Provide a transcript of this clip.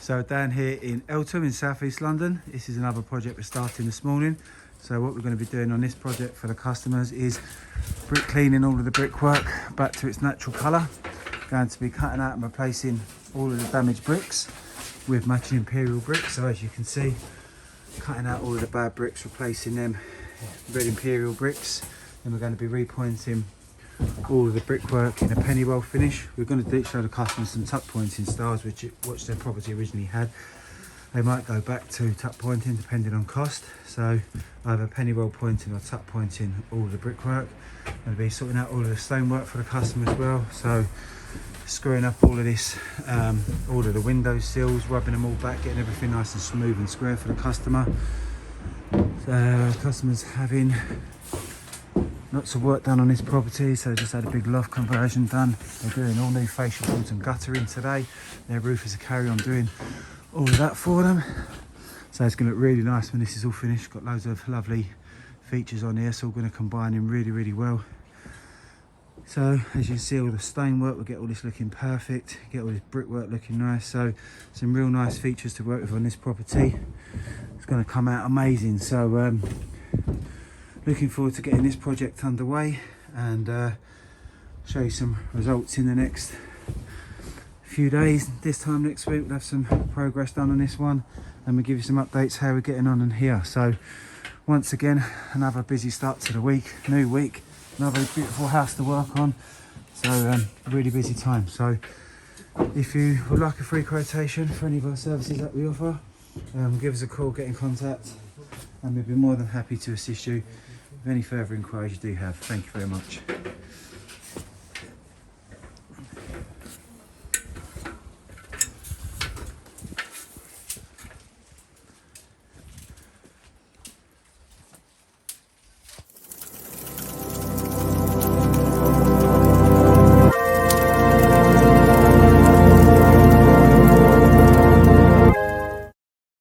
So down here in Eltham in southeast London, this is another project we're starting this morning. So what we're going to be doing on this project for the customers is brick cleaning all of the brickwork back to its natural colour. Going to be cutting out and replacing all of the damaged bricks with matching imperial bricks. So as you can see, cutting out all of the bad bricks, replacing them red imperial bricks. Then we're going to be repointing all of the brickwork in a penny roll finish. We're going to show the customers some tuck pointing styles which their property originally had. They might go back to tuck pointing depending on cost. So either penny roll pointing or tuck pointing all of the brickwork. Going to be sorting out all of the stonework for the customer as well. So screwing up all of this, all of the window sills, rubbing them all back, getting everything nice and smooth and square for the customer. So customers having lots of work done on this property, so just had a big loft conversion done. They're doing all new fascia boards and guttering today. Their roofers are carry on doing all of that for them. So it's going to look really nice when this is all finished. Got loads of lovely features on here, it's all going to combine in really well. So as you can see, all the stonework will get all this looking perfect, get all this brickwork looking nice. So some real nice features to work with on this property. It's going to come out amazing. So looking forward to getting this project underway and show you some results in the next few days. This time next week we'll have some progress done on this one and we'll give you some updates how we're getting on in here. So once again, another busy start to the week, new week, another beautiful house to work on. So really busy time. So if you would like a free quotation for any of our services that we offer, give us a call, get in contact, and we'll be more than happy to assist you with any further inquiries you do have. Thank you very much.